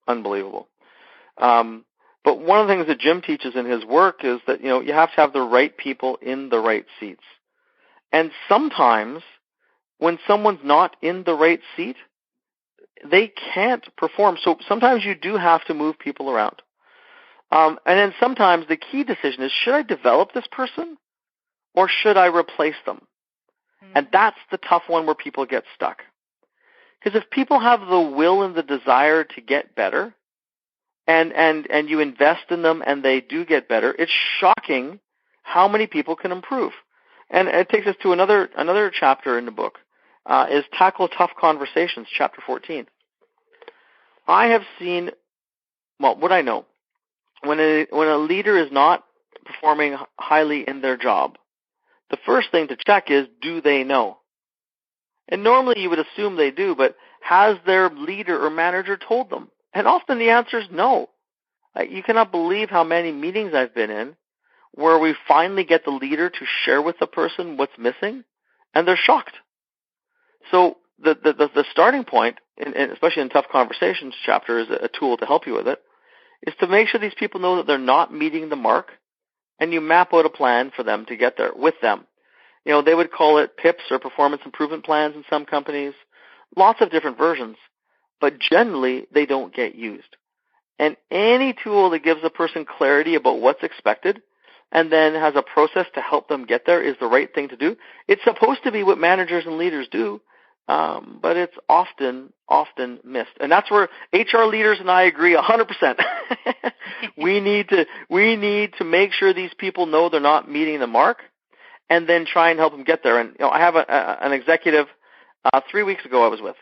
unbelievable. But one of the things that Jim teaches in his work is that, you have to have the right people in the right seats. And sometimes when someone's not in the right seat, they can't perform. So sometimes you do have to move people around. And then sometimes the key decision is, should I develop this person or should I replace them? Mm-hmm. And that's the tough one where people get stuck. Because if people have the will and the desire to get better and you invest in them and they do get better, it's shocking how many people can improve. And it takes us to another chapter in the book, is Tackle Tough Conversations, chapter 14. I have seen, what I know, when a leader is not performing highly in their job, the first thing to check is, do they know? And normally you would assume they do, but has their leader or manager told them? And often the answer is no. You cannot believe how many meetings I've been in where we finally get the leader to share with the person what's missing, and they're shocked. So the starting point, and especially in Tough Conversations chapter, is a tool to help you with it, is to make sure these people know that they're not meeting the mark, and you map out a plan for them to get there with them. They would call it PIPs or performance improvement plans in some companies, lots of different versions, but generally they don't get used. And any tool that gives a person clarity about what's expected and then has a process to help them get there is the right thing to do. It's supposed to be what managers and leaders do, but it's often missed. And that's where HR leaders and I agree 100%. We need to make sure these people know they're not meeting the mark, and then try and help them get there. And I have an executive 3 weeks ago I was with.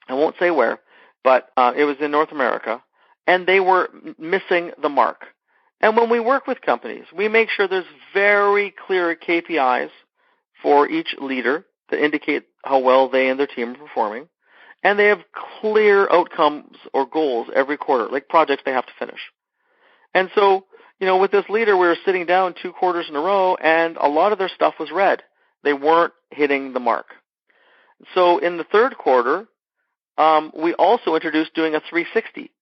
I won't say where, but it was in North America, and they were missing the mark. And when we work with companies, we make sure there's very clear KPIs for each leader that indicate how well they and their team are performing, and they have clear outcomes or goals every quarter, like projects they have to finish. And so, with this leader, we were sitting down 2 quarters in a row, and a lot of their stuff was red. They weren't hitting the mark. So in the third quarter, we also introduced doing a 360,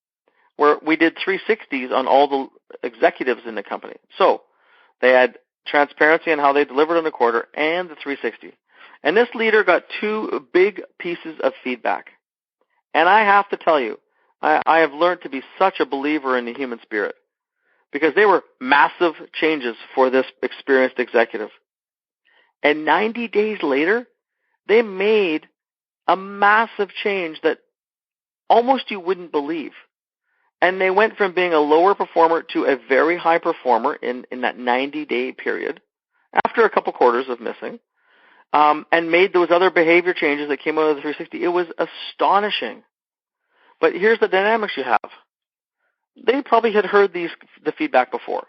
where we did 360s on all the executives in the company. So they had transparency on how they delivered in the quarter and the 360. And this leader got 2 big pieces of feedback. And I have to tell you, I have learned to be such a believer in the human spirit, because they were massive changes for this experienced executive. And 90 days later, they made a massive change that almost you wouldn't believe. And they went from being a lower performer to a very high performer in that 90-day period, after a couple quarters of missing, and made those other behavior changes that came out of the 360. It was astonishing. But here's the dynamics you have. They probably had heard the feedback before,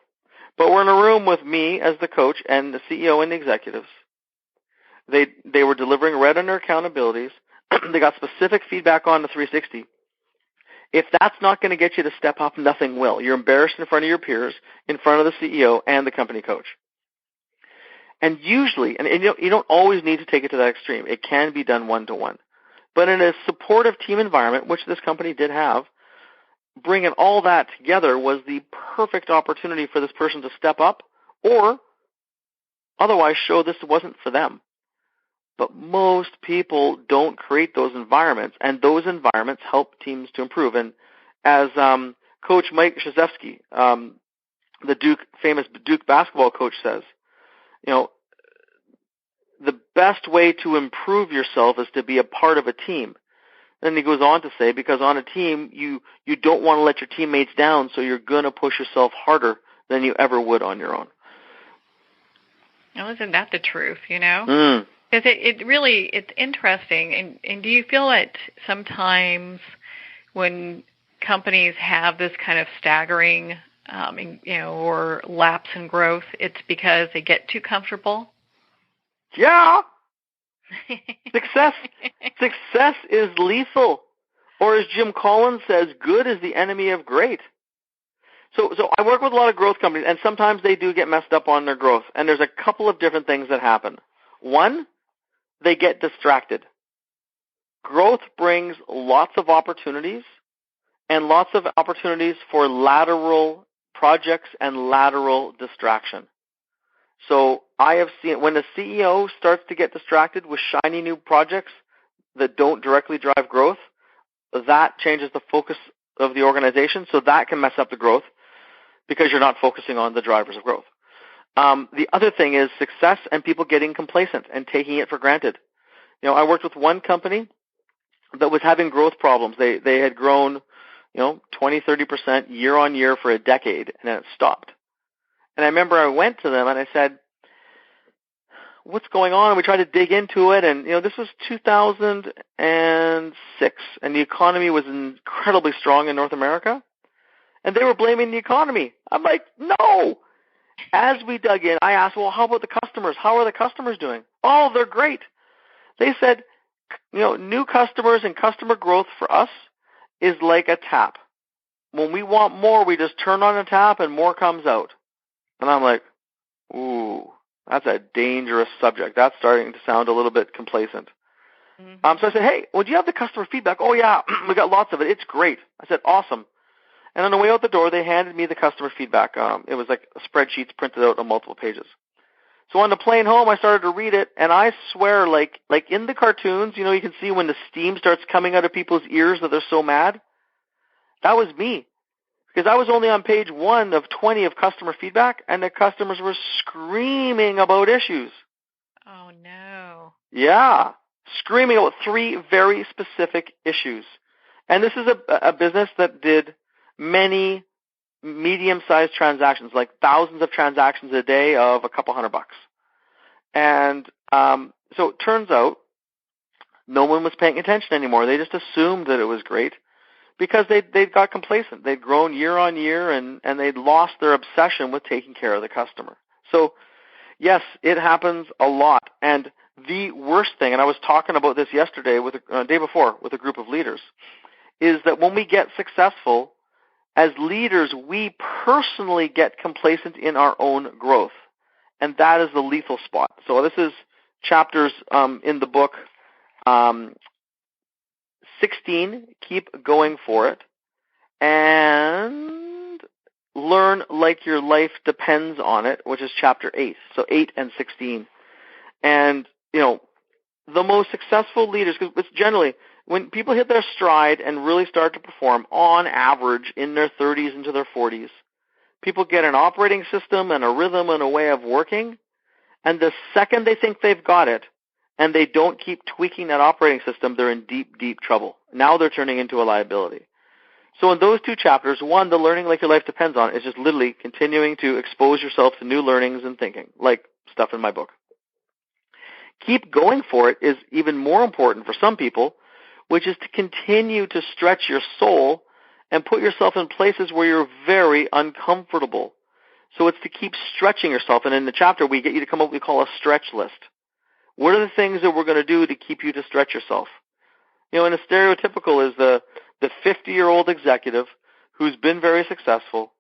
but we're in a room with me as the coach and the CEO and the executives. They were delivering red on their accountabilities. They got specific feedback on the 360. If that's not going to get you to step up, nothing will. You're embarrassed in front of your peers, in front of the CEO and the company coach. And usually, and you don't always need to take it to that extreme. It can be done one-to-one. But in a supportive team environment, which this company did have, bringing all that together was the perfect opportunity for this person to step up or otherwise show this wasn't for them. But most people don't create those environments, and those environments help teams to improve. And as Coach Mike Krzyzewski, the famous Duke basketball coach, says, the best way to improve yourself is to be a part of a team. Then he goes on to say, because on a team, you don't want to let your teammates down, so you're going to push yourself harder than you ever would on your own. Well, isn't that the truth, Because it's interesting. And do you feel that sometimes when companies have this kind of staggering, or lapse in growth, it's because they get too comfortable? Yeah. Success is lethal. Or as Jim Collins says, good is the enemy of great. So I work with a lot of growth companies, and sometimes they do get messed up on their growth. And there's a couple of different things that happen. One, they get distracted. Growth brings lots of opportunities, and lots of opportunities for lateral projects and lateral distraction. So I have seen when the CEO starts to get distracted with shiny new projects that don't directly drive growth, that changes the focus of the organization, so that can mess up the growth because you're not focusing on the drivers of growth. The other thing is success and people getting complacent and taking it for granted. I worked with one company that was having growth problems. They had grown 20-30% year on year for a decade, and then it stopped. And I remember I went to them and I said, what's going on? And we tried to dig into it, and this was 2006, and the economy was incredibly strong in North America, and they were blaming the economy. I'm like, no. As we dug in, I asked, well, how about the customers? How are the customers doing? Oh, they're great. They said, new customers and customer growth for us is like a tap. When we want more, we just turn on a tap and more comes out. And I'm like, ooh, that's a dangerous subject. That's starting to sound a little bit complacent. Mm-hmm. So I said, hey, well, do you have the customer feedback? Oh, yeah, we got lots of it. It's great. I said, awesome. And on the way out the door, they handed me the customer feedback. It was like spreadsheets printed out on multiple pages. So on the plane home, I started to read it, and I swear, like in the cartoons, you can see when the steam starts coming out of people's ears that they're so mad. That was me. Because I was only on page 1 of 20 of customer feedback, and the customers were screaming about issues. Oh, no. Yeah, screaming about 3 very specific issues. And this is a business that did many medium-sized transactions, like thousands of transactions a day of a couple $100. And so it turns out no one was paying attention anymore. They just assumed that it was great because they'd got complacent. They'd grown year on year, and they'd lost their obsession with taking care of the customer. So, yes, it happens a lot. And the worst thing, and I was talking about this yesterday, day before, with a group of leaders, is that when we get successful, as leaders, we personally get complacent in our own growth, and that is the lethal spot. So this is chapters in the book 16, Keep Going For It, and Learn Like Your Life Depends on It, which is chapter 8, so 8 and 16. And, the most successful leaders, because it's generally, when people hit their stride and really start to perform, on average, in their 30s into their 40s, people get an operating system and a rhythm and a way of working, and the second they think they've got it, and they don't keep tweaking that operating system, they're in deep, deep trouble. Now they're turning into a liability. So in those 2 chapters, one, the learning like your life depends on, is just literally continuing to expose yourself to new learnings and thinking, like stuff in my book. Keep going for it is even more important for some people, which is to continue to stretch your soul and put yourself in places where you're very uncomfortable. So it's to keep stretching yourself. And in the chapter, we get you to come up with what we call a stretch list. What are the things that we're going to do to keep you to stretch yourself? And a stereotypical is the 50-year-old executive who's been very successful,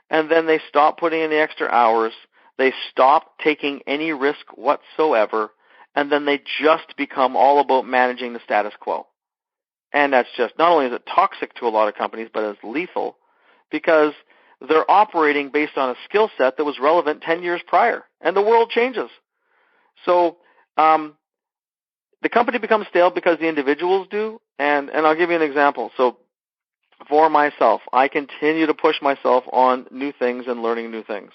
and then they stop putting in the extra hours, they stop taking any risk whatsoever, and then they just become all about managing the status quo. And that's just, not only is it toxic to a lot of companies, but it's lethal because they're operating based on a skill set that was relevant 10 years prior, and the world changes. So the company becomes stale because the individuals do, and I'll give you an example. So for myself, I continue to push myself on new things and learning new things.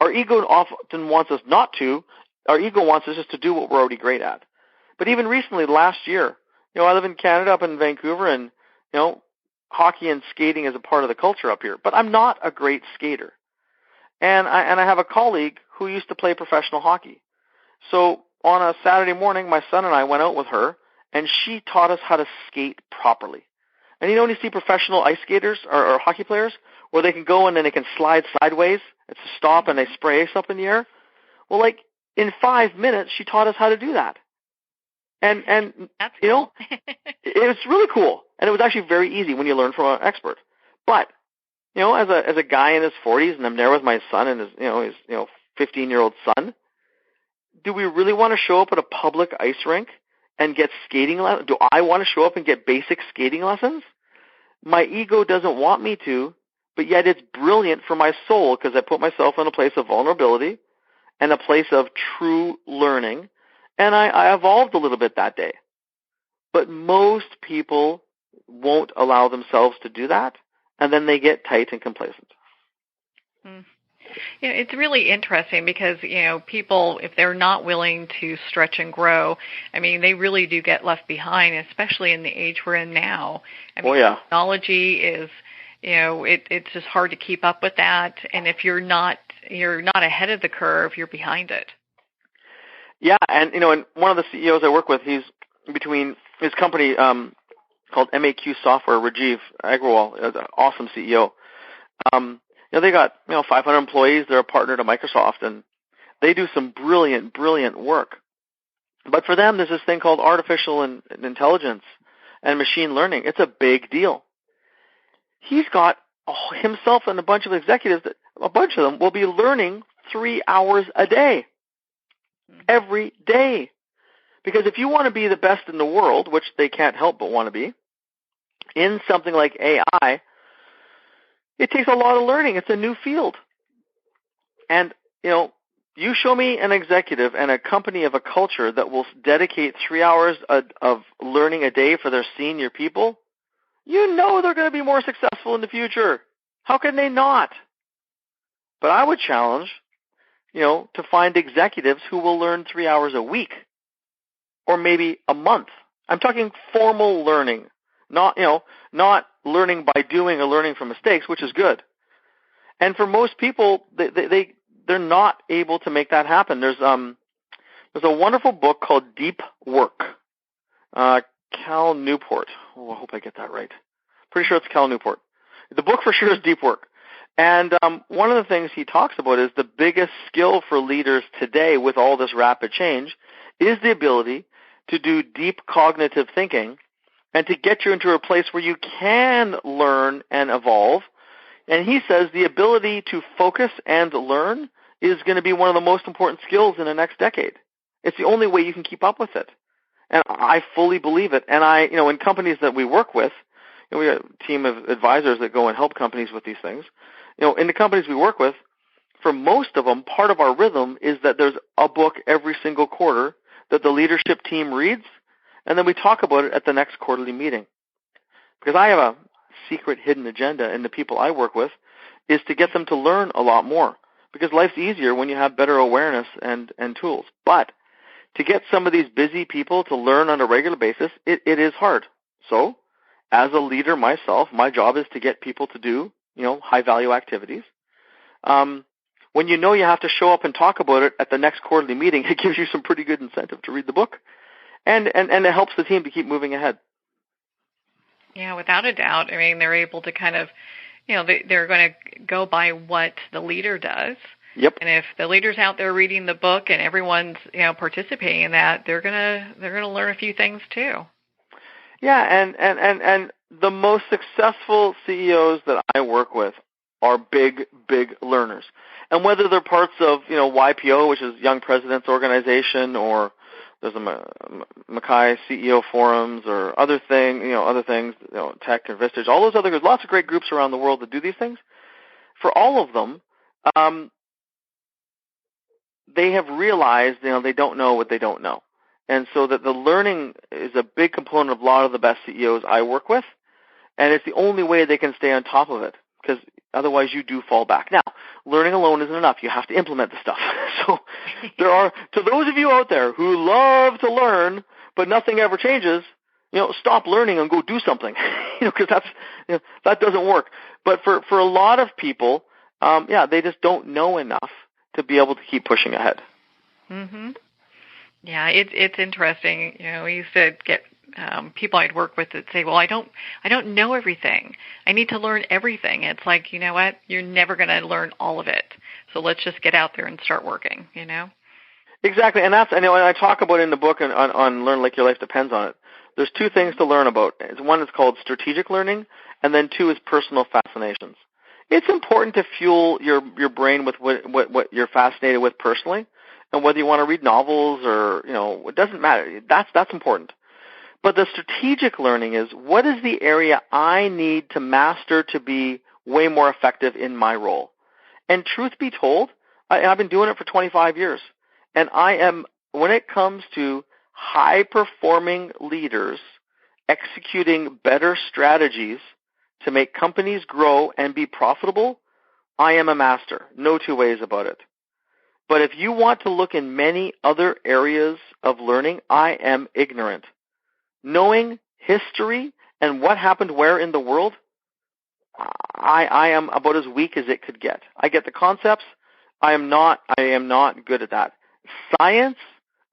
Our ego often wants us not to. Our ego wants us just to do what we're already great at. But even recently, last year, I live in Canada, up in Vancouver, and, hockey and skating is a part of the culture up here. But I'm not a great skater. And I have a colleague who used to play professional hockey. So on a Saturday morning, my son and I went out with her, and she taught us how to skate properly. And when you see professional ice skaters or hockey players, where they can go in and they can slide sideways, it's a stop, and they spray ice up in the air. Well, in 5 minutes, she taught us how to do that. And that's cool. It was really cool, and it was actually very easy when you learn from an expert. But as a guy in his 40s, and I'm there with my son and his 15-year-old son, do we really want to show up at a public ice rink and get skating lessons? Do I want to show up and get basic skating lessons? My ego doesn't want me to, but yet it's brilliant for my soul because I put myself in a place of vulnerability and a place of true learning, and I evolved a little bit that day. But most people won't allow themselves to do that, and then they get tight and complacent. It's really interesting because, people, if they're not willing to stretch and grow, they really do get left behind, especially in the age we're in now. Technology is, it's just hard to keep up with that. And if you're not ahead of the curve, you're behind it. Yeah, and, and one of the CEOs I work with, he's between his company called MAQ Software, Rajiv Agrawal, an awesome CEO. They got 500 employees. They're a partner to Microsoft, and they do some brilliant work. But for them, there's this thing called artificial intelligence and machine learning. It's a big deal. He's got himself and a bunch of executives, a bunch of them will be learning 3 hours a day, every day. Because if you want to be the best in the world, which they can't help but want to be, in something like AI, it takes a lot of learning. It's a new field. And, you show me an executive and a company of a culture that will dedicate 3 hours of learning a day for their senior people, they're going to be more successful in the future. How can they not? But I would challenge, to find executives who will learn 3 hours a week or maybe a month. I'm talking formal learning, not learning by doing or learning from mistakes, which is good. And for most people, they're not able to make that happen. There's a wonderful book called Deep Work. Cal Newport. I hope I get that right. Pretty sure it's Cal Newport. The book for sure is Deep Work. And one of the things he talks about is the biggest skill for leaders today with all this rapid change is the ability to do deep cognitive thinking and to get you into a place where you can learn and evolve. And he says the ability to focus and learn is going to be one of the most important skills in the next decade. It's the only way you can keep up with it. And I fully believe it. And in companies that we work with, we have a team of advisors that go and help companies with these things. In the companies we work with, for most of them, part of our rhythm is that there's a book every single quarter that the leadership team reads, and then we talk about it at the next quarterly meeting. Because I have a secret hidden agenda in the people I work with is to get them to learn a lot more. Because life's easier when you have better awareness and tools. But to get some of these busy people to learn on a regular basis, it is hard. So as a leader myself, my job is to get people to do, high-value activities. When you have to show up and talk about it at the next quarterly meeting, it gives you some pretty good incentive to read the book. And it helps the team to keep moving ahead. Yeah, without a doubt. They're able to kind of, they're going to go by what the leader does. Yep. And if the leader's out there reading the book and everyone's, participating in that, they're going to learn a few things too. Yeah, and the most successful CEOs that I work with are big learners. And whether they're parts of, YPO, which is Young Presidents Organization, or There's a Mackay CEO forums or other things, Tech and Vistage, all those other groups, lots of great groups around the world that do these things. For all of them, they have realized, they don't know what they don't know. And so that the learning is a big component of a lot of the best CEOs I work with, and it's the only way they can stay on top of it, because otherwise you do fall back. Now, learning alone isn't enough. You have to implement the stuff. So there are, to those of you out there who love to learn, but nothing ever changes, stop learning and go do something, because that doesn't work. But for a lot of people, they just don't know enough to be able to keep pushing ahead. Mm-hmm. Yeah, it's interesting. We used to get people I'd work with that say, well, I don't know everything. I need to learn everything. It's like, you know what? You're never going to learn all of it. So let's just get out there and start working, Exactly. And that's, and I talk about in the book on Learn Like Your Life Depends on It. There's two things to learn about. One is called strategic learning, and then two is personal fascinations. It's important to fuel your brain with what you're fascinated with personally, and whether you want to read novels or, it doesn't matter. That's important. But the strategic learning is, what is the area I need to master to be way more effective in my role? And truth be told, I've been doing it for 25 years. And when it comes to high-performing leaders executing better strategies to make companies grow and be profitable, I am a master. No two ways about it. But if you want to look in many other areas of learning, I am ignorant. Knowing history and what happened where in the world, I am about as weak as it could get. I get the concepts. I am not good at that. Science,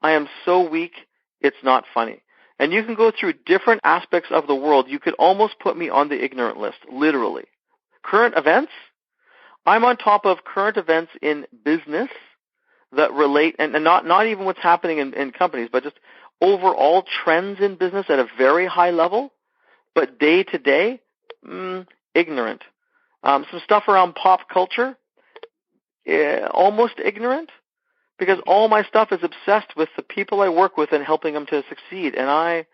I am so weak, it's not funny. And you can go through different aspects of the world. You could almost put me on the ignorant list, literally. Current events, I'm on top of current events in business that relate, and not even what's happening in companies, but just overall trends in business at a very high level, but day to day, ignorant. Some stuff around pop culture, almost ignorant, because all my stuff is obsessed with the people I work with and helping them to succeed, and I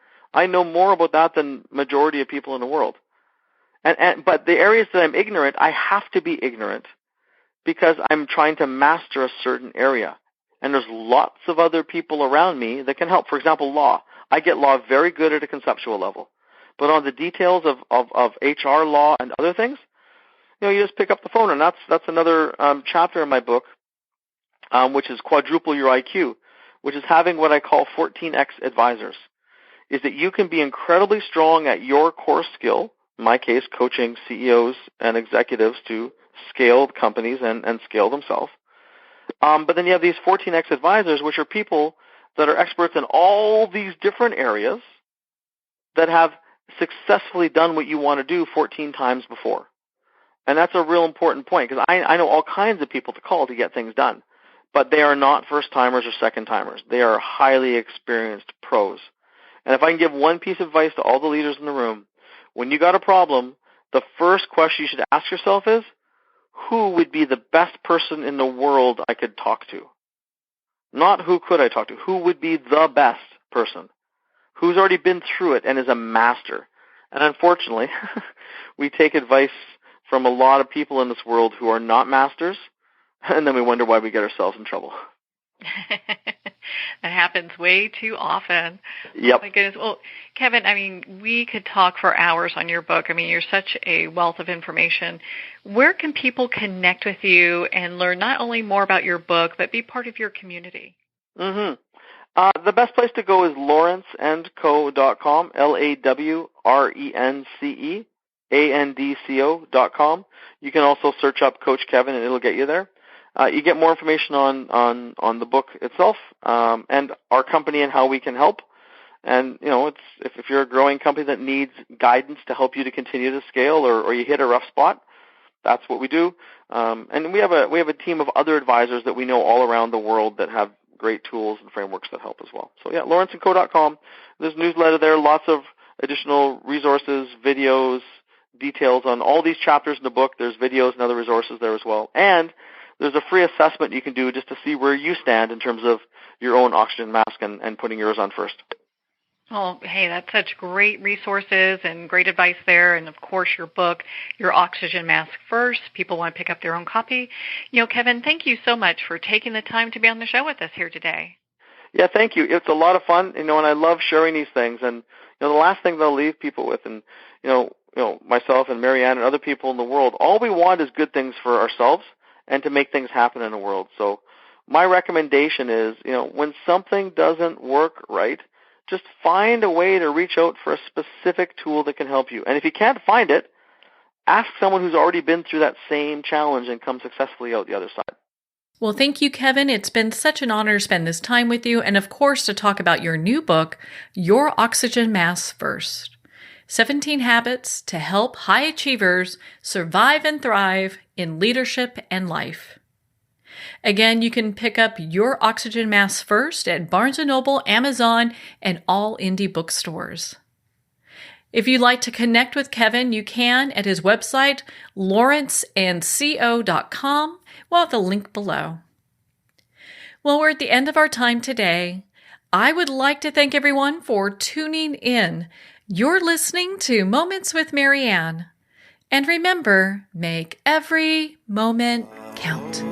know more about that than majority of people in the world. But the areas that I'm ignorant, I have to be ignorant because I'm trying to master a certain area. And there's lots of other people around me that can help. For example, law. I get law very good at a conceptual level. But on the details of HR law and other things, you just pick up the phone. And that's another chapter in my book, which is Quadruple Your IQ, which is having what I call 14X advisors, is that you can be incredibly strong at your core skill, in my case, coaching CEOs and executives to scale companies and scale themselves. But then you have these 14X advisors, which are people that are experts in all these different areas that have successfully done what you want to do 14 times before. And that's a real important point, because I know all kinds of people to call to get things done, but they are not first-timers or second-timers. They are highly experienced pros. And if I can give one piece of advice to all the leaders in the room, when you got a problem, the first question you should ask yourself is, who would be the best person in the world I could talk to? Not who could I talk to. Who would be the best person? Who's already been through it and is a master? And unfortunately, we take advice from a lot of people in this world who are not masters, and then we wonder why we get ourselves in trouble. That happens way too often. Yep. Oh my goodness. Well, Kevin, we could talk for hours on your book. You're such a wealth of information. Where can people connect with you and learn not only more about your book, but be part of your community? Mm-hmm. The best place to go is lawrenceandco.com, LAWRENCEANDCO.com. You can also search up Coach Kevin and it'll get you there. You get more information on the book itself, and our company and how we can help. And, it's if you're a growing company that needs guidance to help you to continue to scale or you hit a rough spot, that's what we do. And we have a team of other advisors that we know all around the world that have great tools and frameworks that help as well. So, yeah, lawrenceandco.com. There's a newsletter there, lots of additional resources, videos, details on all these chapters in the book. There's videos and other resources there as well. And there's a free assessment you can do just to see where you stand in terms of your own oxygen mask and putting yours on first. Well, hey, that's such great resources and great advice there. And, of course, your book, Your Oxygen Mask First. People want to pick up their own copy. Kevin, thank you so much for taking the time to be on the show with us here today. Yeah, thank you. It's a lot of fun, and I love sharing these things. And, the last thing that I'll leave people with, and, myself and Marianne and other people in the world, all we want is good things for ourselves and to make things happen in the world. So my recommendation is, when something doesn't work right, just find a way to reach out for a specific tool that can help you. And if you can't find it, ask someone who's already been through that same challenge and come successfully out the other side. Well, thank you, Kevin. It's been such an honor to spend this time with you, and of course to talk about your new book, Your Oxygen Mask First. 17 Habits to Help High Achievers Survive and Thrive in Leadership and Life. Again, you can pick up Your Oxygen Mask First at Barnes & Noble, Amazon, and all indie bookstores. If you'd like to connect with Kevin, you can at his website, lawrenceandco.com, at the link below. Well, we're at the end of our time today. I would like to thank everyone for tuning in. You're listening to Moments with Marianne. And remember, make every moment count.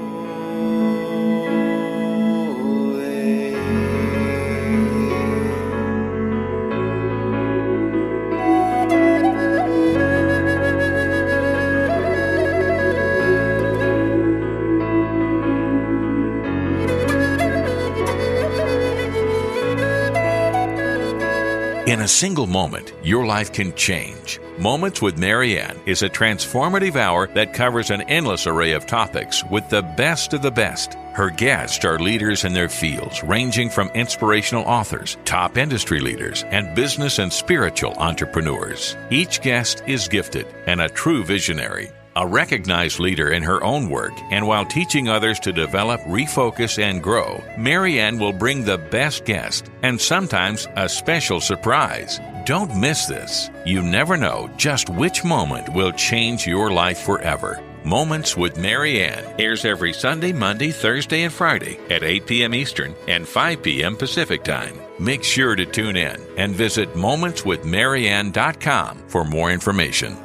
In a single moment, your life can change. Moments with Marianne is a transformative hour that covers an endless array of topics with the best of the best. Her guests are leaders in their fields, ranging from inspirational authors, top industry leaders, and business and spiritual entrepreneurs. Each guest is gifted and a true visionary, a recognized leader in her own work, and while teaching others to develop, refocus, and grow, Marianne will bring the best guest and sometimes a special surprise. Don't miss this. You never know just which moment will change your life forever. Moments with Marianne airs every Sunday, Monday, Thursday, and Friday at 8 p.m. Eastern and 5 p.m. Pacific Time. Make sure to tune in and visit momentswithmarianne.com for more information.